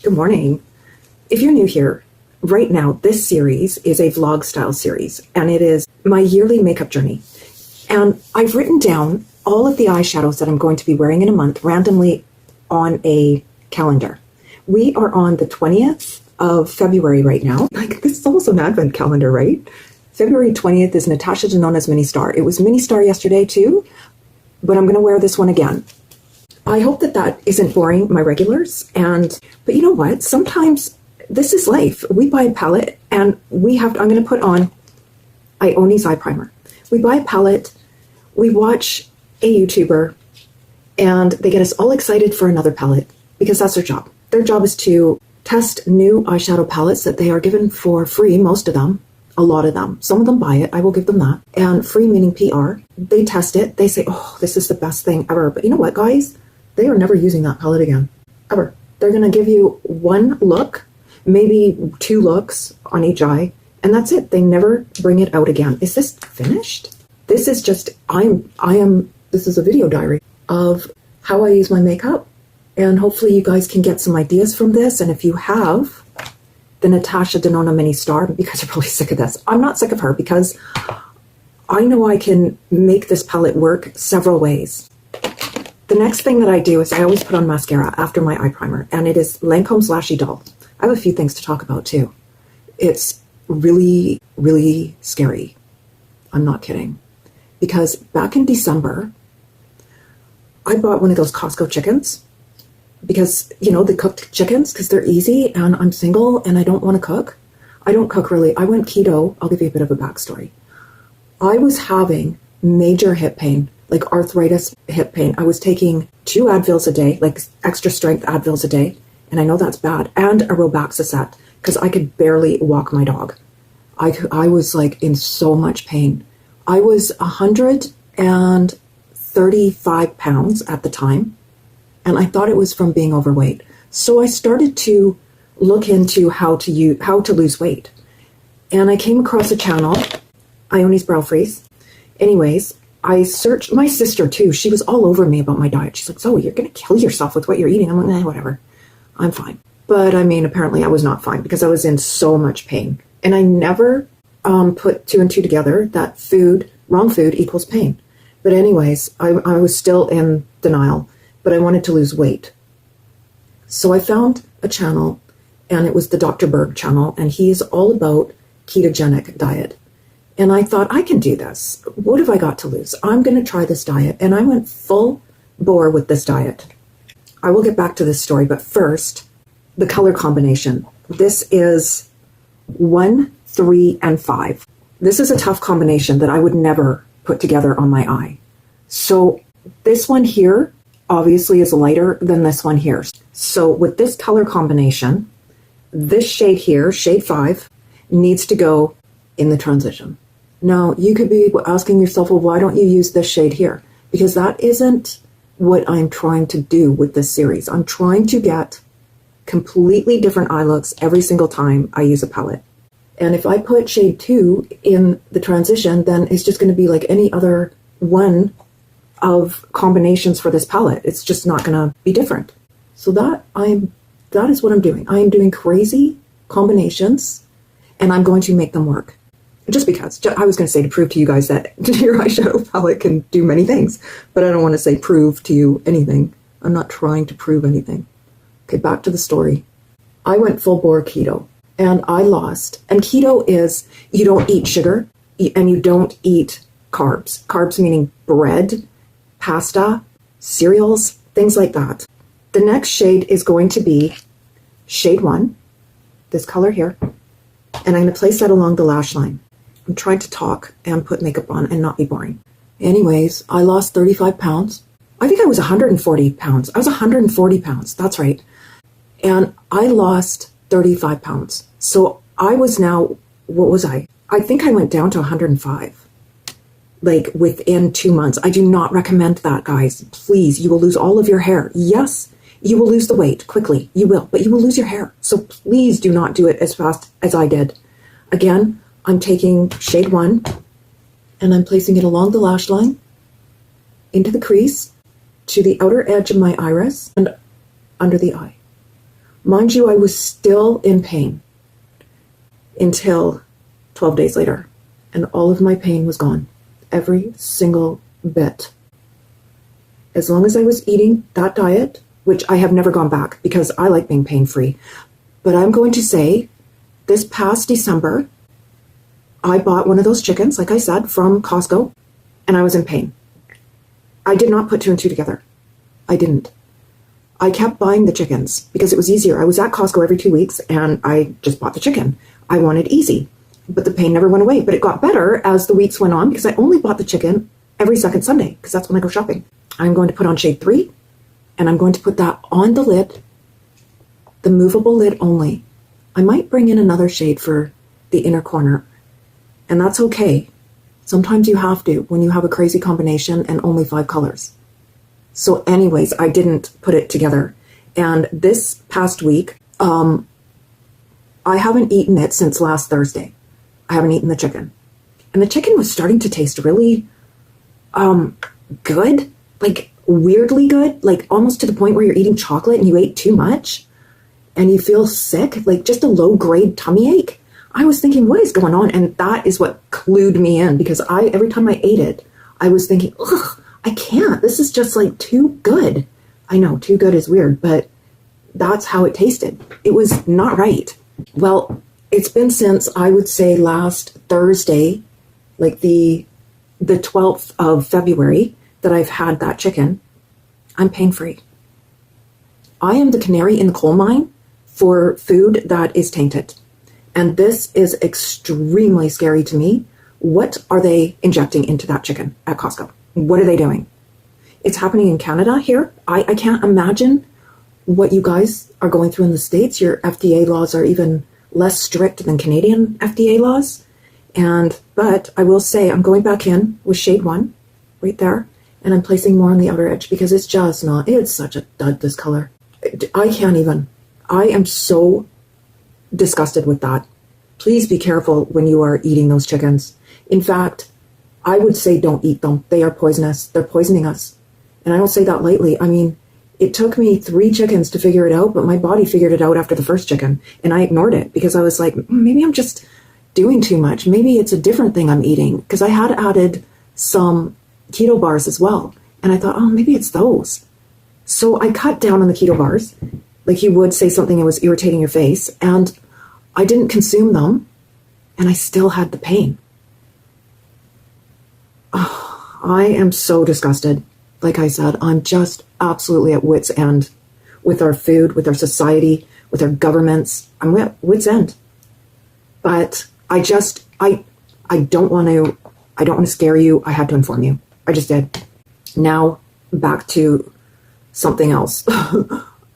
Good morning. If you're new here, right now, this series is a vlog style series, and it is my yearly makeup journey. And I've written down all of the eyeshadows that I'm going to be wearing in a month randomly on a calendar. We are on the 20th of February right now. Like, this is almost an advent calendar, right? February 20th is Natasha Denona's Mini Star. It was Mini Star yesterday too, but I'm going to wear this one again. I hope that isn't boring my regulars. But you know what? Sometimes this is life. We buy a palette and I'm going to put on Ioni's eye primer. We buy a palette, we watch a YouTuber, and they get us all excited for another palette because that's their job. Their job is to test new eyeshadow palettes that they are given for free, most of them, a lot of them. Some of them buy it, I will give them that. And free meaning PR. They test it, they say, oh, this is the best thing ever. But you know what, guys? They are never using that palette again, ever. They're going to give you one look, maybe two looks on each eye, and that's it. They never bring it out again. Is this finished? This is just, this is a video diary of how I use my makeup, and hopefully you guys can get some ideas from this. And if you have the Natasha Denona Mini Star, because you're probably sick of this. I'm not sick of her because I know I can make this palette work several ways. The next thing that I do is I always put on mascara after my eye primer, and it is Lancome's Lashy Doll. I have a few things to talk about too. It's really, really scary. I'm not kidding. Because back in December, I bought one of those Costco chickens because, you know, the cooked chickens, because they're easy, and I'm single and I don't want to cook. I don't cook really. I went keto. I'll give you a bit of a backstory. I was having major hip pain, like arthritis hip pain. I was taking 2 Advils a day, like extra strength Advils a day. And I know that's bad. And a Robaxacet, because I could barely walk my dog. I was like in so much pain. I was 135 pounds at the time. And I thought it was from being overweight. So I started to look into how to lose weight. And I came across a channel, Ioni's Brow Freeze. Anyways, I searched, my sister too, she was all over me about my diet. She's like, Zoe, you're going to kill yourself with what you're eating. I'm like, whatever, I'm fine. But I mean, apparently I was not fine because I was in so much pain. And I never put 2 and 2 together that wrong food equals pain. But anyways, I was still in denial, but I wanted to lose weight. So I found a channel, and it was the Dr. Berg channel, and he's all about ketogenic diet. And I thought, I can do this. What have I got to lose? I'm going to try this diet. And I went full bore with this diet. I will get back to this story, but first, the color combination. This is 1, 3, and 5. This is a tough combination that I would never put together on my eye. So this one here obviously is lighter than this one here. So with this color combination, this shade here, shade 5, needs to go in the transition. Now, you could be asking yourself, well, why don't you use this shade here? Because that isn't what I'm trying to do with this series. I'm trying to get completely different eye looks every single time I use a palette. And if I put shade 2 in the transition, then it's just going to be like any other one of combinations for this palette. It's just not going to be different. So that is what I'm doing. I am doing crazy combinations, and I'm going to make them work. Just because. I was going to say to prove to you guys that your eyeshadow palette can do many things, but I don't want to say prove to you anything. I'm not trying to prove anything. Okay, back to the story. I went full bore keto, and I lost. And keto is you don't eat sugar, and you don't eat carbs. Carbs meaning bread, pasta, cereals, things like that. The next shade is going to be shade 1, this color here, and I'm going to place that along the lash line. I'm trying to talk and put makeup on and not be boring. Anyways, I lost 35 pounds. I think I was 140 pounds. I was 140 pounds. That's right. And I lost 35 pounds. So I was now, what was I? I think I went down to 105, like within 2 months. I do not recommend that, guys. Please, you will lose all of your hair. Yes, you will lose the weight quickly. You will, but you will lose your hair. So please do not do it as fast as I did. Again, I'm taking shade 1 and I'm placing it along the lash line, into the crease, to the outer edge of my iris, and under the eye. Mind you, I was still in pain until 12 days later, and all of my pain was gone. Every single bit. As long as I was eating that diet, which I have never gone back because I like being pain-free. But I'm going to say, this past December, I bought one of those chickens, like I said, from Costco, and I was in pain. I did not put two and two together. I didn't. I kept buying the chickens because it was easier. I was at Costco every 2 weeks, and I just bought the chicken. I wanted easy, but the pain never went away. But it got better as the weeks went on because I only bought the chicken every second Sunday because that's when I go shopping. I'm going to put on shade 3, and I'm going to put that on the lid, the movable lid only. I might bring in another shade for the inner corner, and that's okay. Sometimes you have to when you have a crazy combination and only 5 colors. So anyways, I didn't put it together. And this past week, I haven't eaten it since last Thursday. I haven't eaten the chicken. And the chicken was starting to taste really good, like weirdly good, like almost to the point where you're eating chocolate and you ate too much and you feel sick, like just a low-grade tummy ache. I was thinking, what is going on? And that is what clued me in because every time I ate it, I was thinking, ugh, I can't. This is just like too good. I know, too good is weird, but that's how it tasted. It was not right. Well, it's been since, I would say, last Thursday, like the 12th of February, that I've had that chicken. I'm pain-free. I am the canary in the coal mine for food that is tainted. And this is extremely scary to me. What are they injecting into that chicken at Costco? What are they doing? It's happening in Canada here. I can't imagine what you guys are going through in the States. Your FDA laws are even less strict than Canadian FDA laws. But I will say I'm going back in with shade 1 right there. And I'm placing more on the outer edge because it's just not, it's such a dud, this color. I can't even. I am so disgusted with that. Please be careful when you are eating those chickens. In fact, I would say don't eat them. They are poisonous. They're poisoning us. And I don't say that lightly. I mean, it took me 3 chickens to figure it out, but my body figured it out after the first chicken. And I ignored it because I was like, maybe I'm just doing too much. Maybe it's a different thing I'm eating. Because I had added some keto bars as well. And I thought, oh, maybe it's those. So I cut down on the keto bars. Like you would say something that was irritating your face. And I didn't consume them. And I still had the pain. Oh, I am so disgusted. Like I said, I'm just absolutely at wit's end with our food, with our society, with our governments. I'm at wit's end. But I don't want to scare you. I had to inform you. I just did. Now back to something else.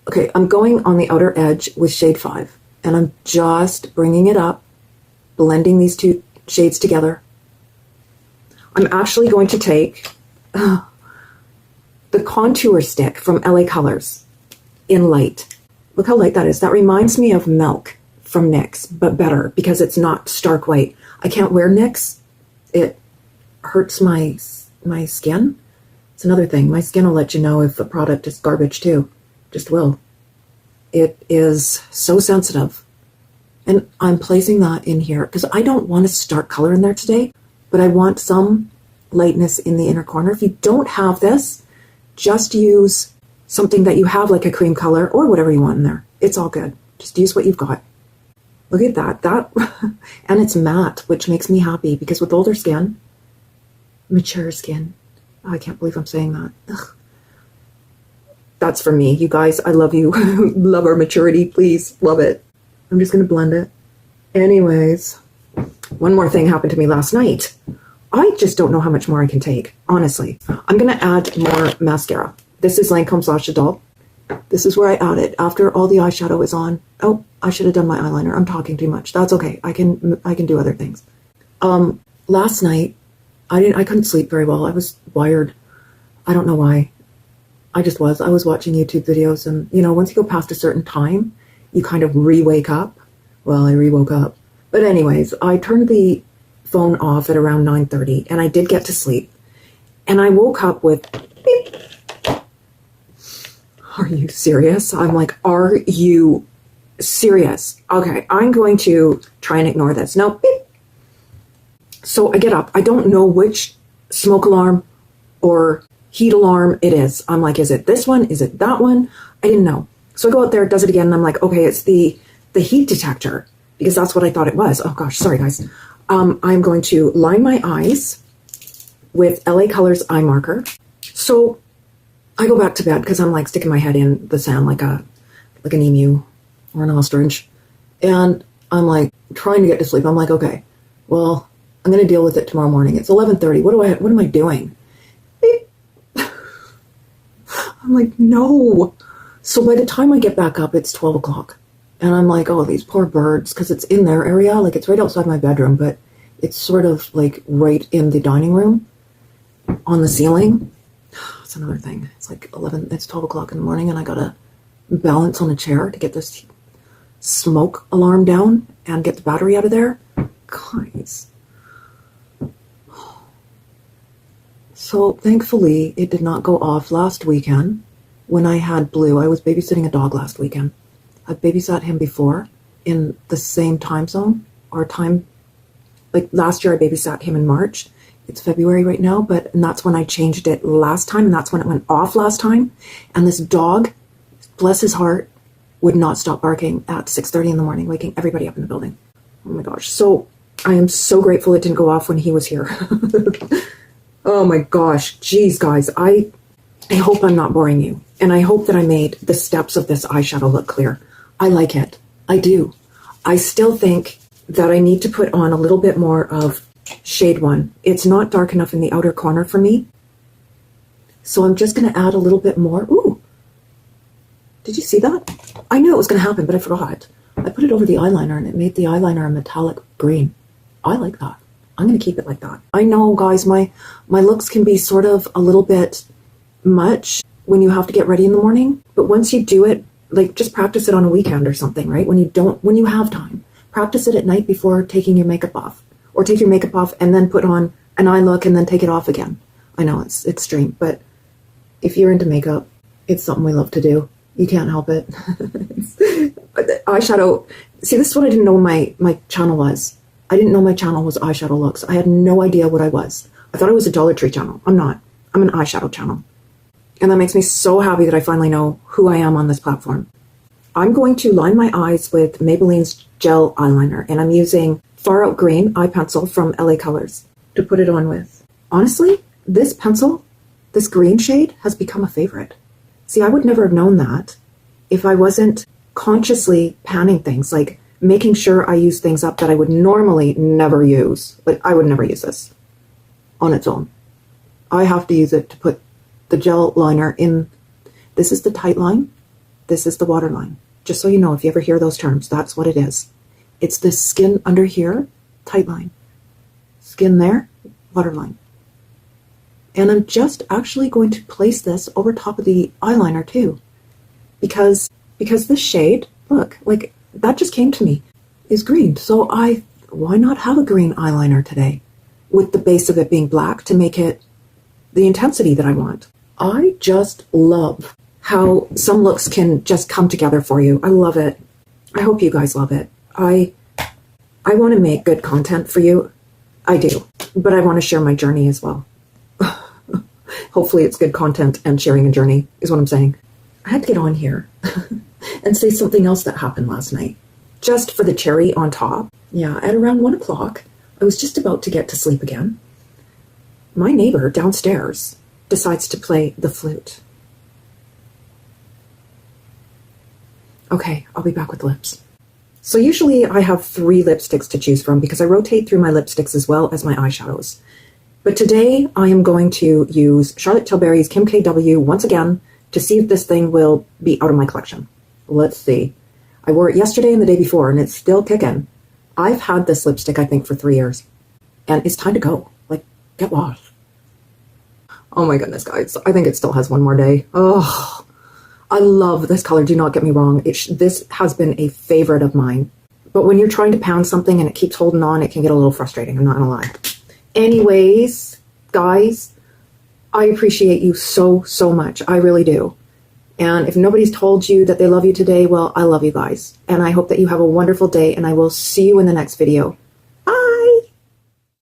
Okay, I'm going on the outer edge with shade 5, and I'm just bringing it up, blending these 2 shades together. I'm actually going to take the contour stick from LA Colors in light. Look how light that is. That reminds me of Milk from NYX, but better because it's not stark white. I can't wear NYX. It hurts my skin. It's another thing. My skin will let you know if a product is garbage too. Just will. It is so sensitive. And I'm placing that in here because I don't want a stark color in there today, but I want some lightness in the inner corner. If you don't have this, just use something that you have like a cream color or whatever you want in there. It's all good. Just use what you've got. Look at that. And it's matte, which makes me happy because with older skin, mature skin, I can't believe I'm saying that. Ugh. That's for me. You guys, I love you. Love our maturity. Please, love it. I'm just going to blend it. Anyways, one more thing happened to me last night. I just don't know how much more I can take, honestly. I'm going to add more mascara. This is Lancome Sacha Doll. This is where I add it after all the eyeshadow is on. Oh, I should have done my eyeliner. I'm talking too much. That's okay. I can do other things. Last night, I couldn't sleep very well. I was wired. I don't know why. I just was. I was watching YouTube videos, and once you go past a certain time, you kind of re-wake up. Well, I re-woke up. But anyways, I turned the phone off at around 9:30, and I did get to sleep. And I woke up with beep. Are you serious? I'm like, are you Serious. Okay, I'm going to try and ignore this. No, beep. So I get up. I don't know which smoke alarm or heat alarm it is. I'm like, is it this one? Is it that one? I didn't know. So I go out there, does it again, and I'm like, okay, it's the heat detector, because that's what I thought it was. Oh gosh, sorry guys. I'm going to line my eyes with LA Colors eye marker. So I go back to bed because I'm like sticking my head in the sand like an emu or an ostrich. And I'm like trying to get to sleep. I'm like, okay, well, I'm going to deal with it tomorrow morning. It's 11:30. What am I doing? Beep. I'm like, no. So by the time I get back up, it's 12 o'clock. And I'm like, oh, these poor birds, because it's in their area. Like, it's right outside my bedroom, but it's sort of like right in the dining room on the ceiling. That's another thing. It's like 12 o'clock in the morning, and I got to balance on a chair to get this smoke alarm down and get the battery out of there. Guys. So thankfully, it did not go off last weekend when I had Blue. I was babysitting a dog last weekend. I've babysat him before in the same time zone or time. Like last year, I babysat him in March. It's February right now, and that's when I changed it last time, and that's when it went off last time. And this dog, bless his heart, would not stop barking at 6:30 in the morning, waking everybody up in the building. Oh my gosh. So I am so grateful it didn't go off when he was here. Oh my gosh. Geez, guys, I hope I'm not boring you. And I hope that I made the steps of this eyeshadow look clear. I like it. I do. I still think that I need to put on a little bit more of shade 1. It's not dark enough in the outer corner for me. So I'm just going to add a little bit more. Ooh. Did you see that? I knew it was going to happen, but I forgot. I put it over the eyeliner and it made the eyeliner a metallic green. I like that. I'm going to keep it like that. I know, guys, my looks can be sort of a little bit much when you have to get ready in the morning. But once you do it, like just practice it on a weekend or something, right? When you have time, practice it at night before taking your makeup off, or take your makeup off and then put on an eye look and then take it off again. I know it's extreme, but if you're into makeup, it's something we love to do. You can't help it. Eyeshadow. See, this is what I didn't know my channel was. I didn't know my channel was eyeshadow looks. I had no idea what I was. I thought it was a Dollar Tree channel. I'm not. I'm an eyeshadow channel. And that makes me so happy that I finally know who I am on this platform. I'm going to line my eyes with Maybelline's gel eyeliner, and I'm using Far Out Green eye pencil from LA Colors to put it on with. Honestly, this pencil, this green shade, has become a favorite. See, I would never have known that if I wasn't consciously panning things, like making sure I use things up that I would normally never use. Like, I would never use this on its own. I have to use it to put the gel liner in. This is the tight line. This is the water line. Just so you know, if you ever hear those terms, that's what it is. It's this skin under here, tight line. Skin there, water line. And I'm just actually going to place this over top of the eyeliner too. Because this shade, look, like that just came to me, is green. So why not have a green eyeliner today with the base of it being black to make it the intensity that I want. I just love how some looks can just come together for you. I love it. I hope you guys love it. I want to make good content for you. I do, but I want to share my journey as well. Hopefully it's good content and sharing a journey is what I'm saying. I had to get on here and say something else that happened last night. Just for the cherry on top. Yeah, at around 1 o'clock, I was just about to get to sleep again. My neighbor downstairs decides to play the flute. Okay, I'll be back with lips. So usually I have 3 lipsticks to choose from because I rotate through my lipsticks as well as my eyeshadows. But today I am going to use Charlotte Tilbury's Kim KW once again to see if this thing will be out of my collection. Let's see. I wore it yesterday and the day before and it's still kicking. I've had this lipstick, I think, for 3 years. And it's time to go. Like, get lost. Oh my goodness, guys. I think it still has one more day. Oh, I love this color. Do not get me wrong. This has been a favorite of mine. But when you're trying to pound something and it keeps holding on, it can get a little frustrating. I'm not going to lie. Anyways, guys, I appreciate you so, so much. I really do. And if nobody's told you that they love you today, well, I love you guys. And I hope that you have a wonderful day, and I will see you in the next video.